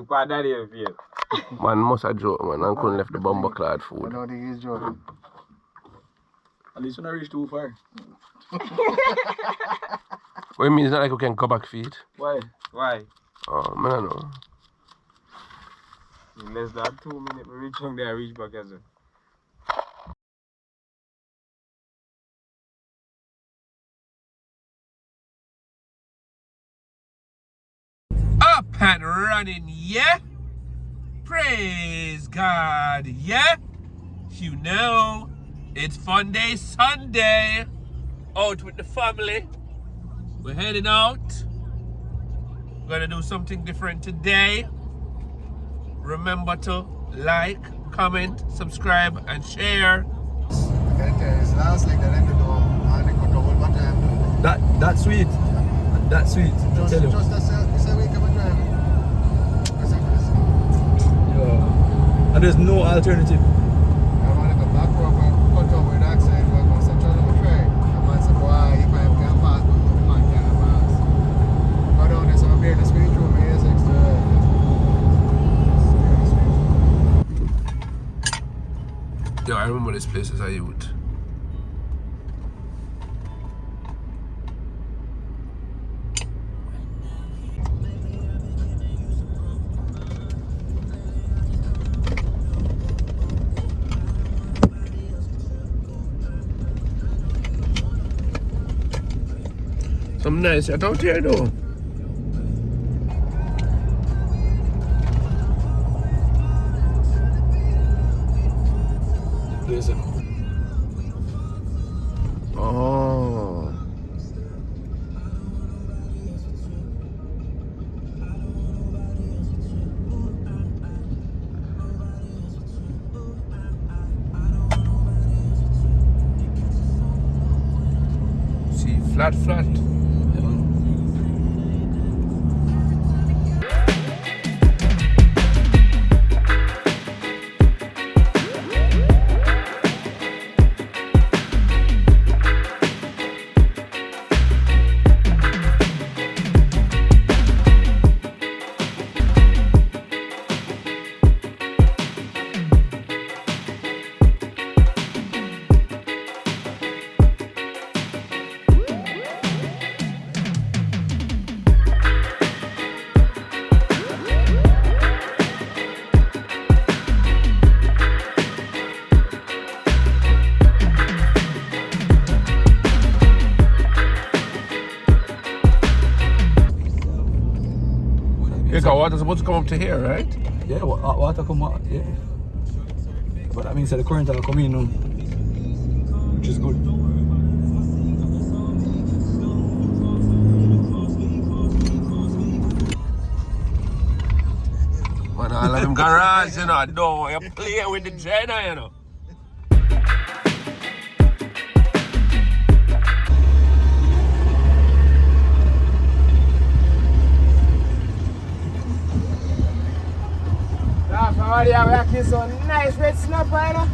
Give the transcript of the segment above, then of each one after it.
Look what daddy have here. Man must have joke, man. I couldn't left the bumper clad food. I don't think he's joking. At least when I reach too far. What it means not like we can go back feet. Why? Why? Oh, man, I know. In less than 2 minutes, we reach on there, I reach back as well. Up and running, yeah? Praise God, yeah? You know, it's Fun Day Sunday. Out with the family. We're heading out. Gonna do something different today. Remember to like, comment, subscribe, and share. It's last like that end of the door. And they cut the whole bottom. That's sweet. That's sweet. Just a week of a drive. Yeah. And there's no alternative. I want to go back off and cut over with accent. We're going to try to try. I want to say, boy, if I can pass, but man can't pass. Go down there, so I'm here to speak through me. Yes, extra. Yo, I remember this place as a youth. Some nice shit out here though. Listen. Oh. See, flat. Because water's supposed to come up to here, right? Yeah, water come out, yeah. But that means that the current will come in now, which is good. Man, all of them garage, you know, no, you play with the Jenna, you know. We have some nice red snapper, you know?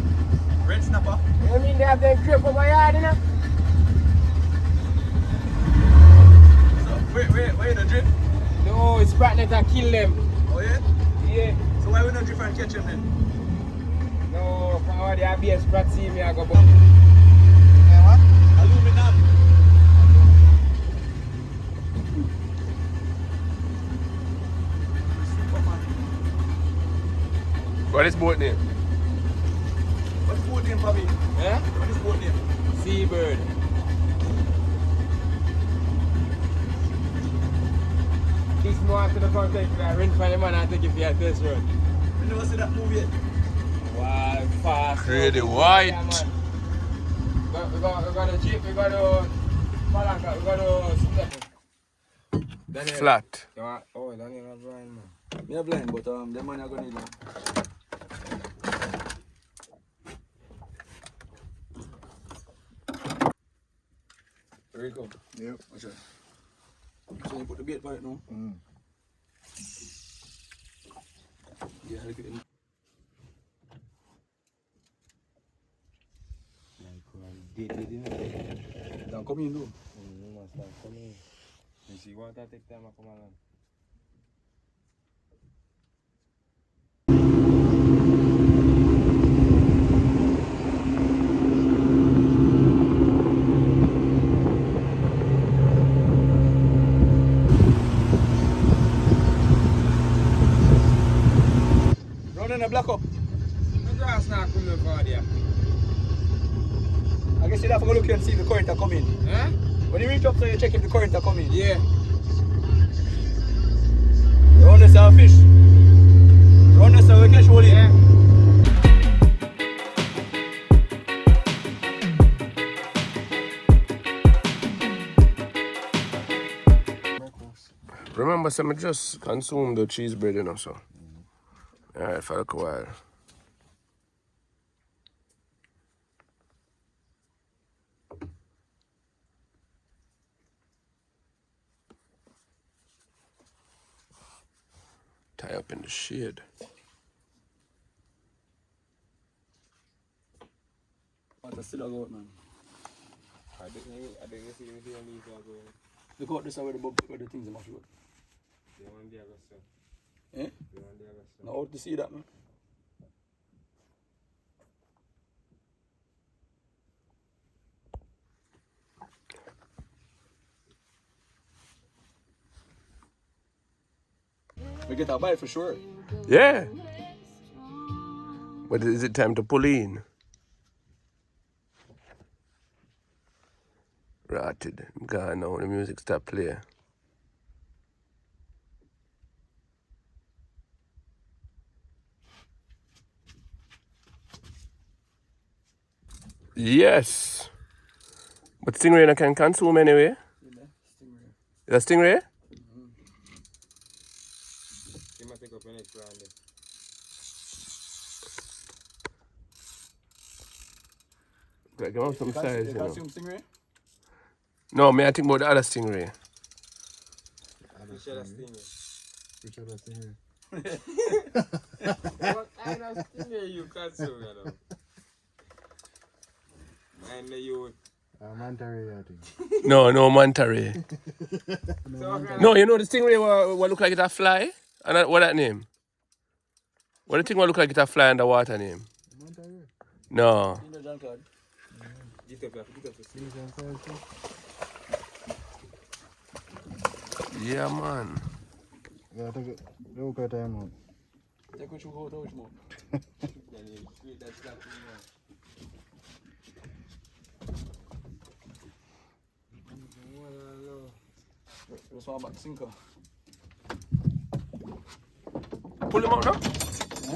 Red snapper? You mean they have them crepe over my yard, you know? So, where you the drip? No, it's partner to kill them. Oh yeah? Yeah. So why we not drip and catch them then? No, for all the ABS sprat see me, I go back. Yeah, what? Aluminum. What is boat name? What's boat name, Pavan? Eh? What is boat name? Seabird. This more to the context that I rent for the man and take it for your test run. You never see that movie yet? Wow, fast. Really white. Yeah, man. We got the jeep, we got the Palanca, we got the step. Flat. Oh, Daniel have blind, man. Me are blind, but the money are going to need one. There you go. Yep. Watch out. So you put the bait by it now? Yeah, look at it. Don't come in though. You must have come in. You see, water take time to come along. black up. The grass not coming over there. I guess you'll have to go look and see if the current are coming. Huh? When you reach up, so you check if the current are coming. Yeah. Run this our fish. Run this our catch hold in. Yeah. Remember, some just consume the cheese bread, you know, so. Alright, for a while. Tie up in the shade. Water still go out, man. I didn't see anything on these are going. Look out this where the things are much good. They want the other stuff. Eh? They want the other stuff. Now out to see that, man. We get our bite for sure. Yeah. But is it time to pull in? Rotted. God, no, the music stop playing. Yes. But stingray I can consume anyway. Yeah, Is stingray. that stingray? You might take up an extra on there. Like, give him some size, you know. Consume stingray? No, me I think about the other stingray. Which other stingray? Which other stingray? What kind of stingray you consume, you know? And you... Manta ray, I think. No, manta ray. So, No, you know the stingray what look like it a fly? And what that name? What the thing what look like it a fly underwater name? Manta ray. No. In the Jean-Claude. get up the stingray. Yeah, man. Yeah, take it. Look at time out. Take what you go, touch more. Then you squeeze that stuff in there. Just one back sinker. Pull him out now?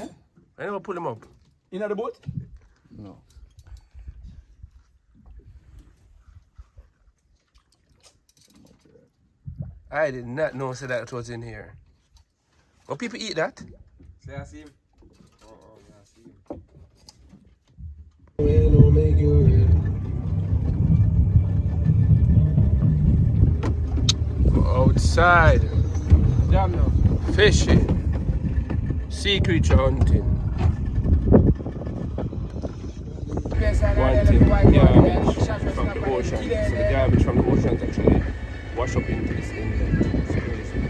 Eh? I never pull him up. In the boat? No. I did not know so that it was in here. But people eat that? Say I see him. Oh, yeah, I see him. Outside, Jam now. fishing, sea creature hunting. One thing, garbage from the ocean. So the garbage from the ocean actually wash up into this inlet. It's crazy.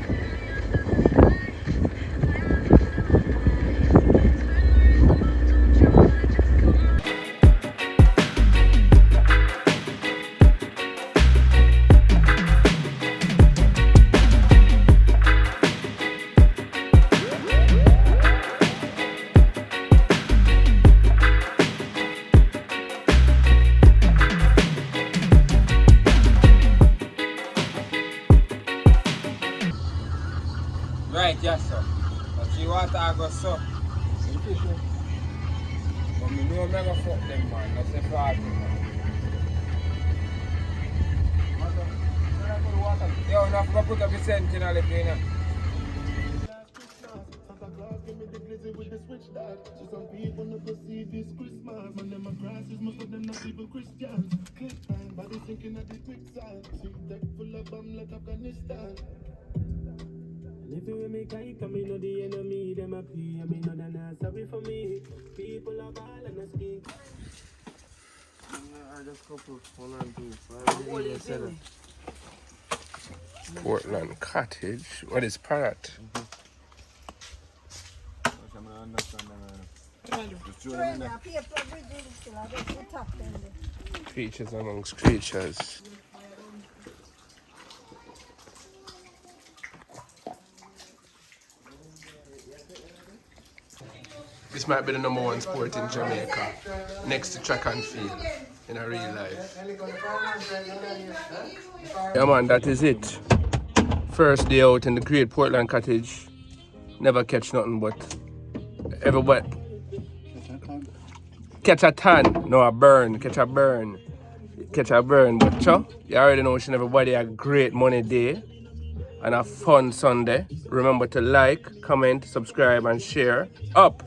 Right, yes, sir. But see what I got, so. But me know I'm never fuck them, man. That's the problem, man. Yo, now I'm gonna put up a sentinel if you know. Santa Claus give me the glizzy with the switch that. So some people never see this Christmas. Man, them a grasses, most of them not even Christians. Click time, body sinking at the quicksand. See deck full of bomb like Afghanistan. And if you make I come in, know the enemy, them a play. I mean, no, they're not sorry for me. People are ball and a skin. I just couple 1 and 2. Portland Cottage. What is parrot? Creatures amongst creatures. This might be the #1 sport in Jamaica, next to track and field in a real life. Yeah man, that is it. First day out in the great Portland Cottage. Never catch nothing but everybody. Catch a tan, no a burn, catch a burn. Catch a burn, but you already know wishing everybody a great money day and a fun Sunday. Remember to like, comment, subscribe and share. Up!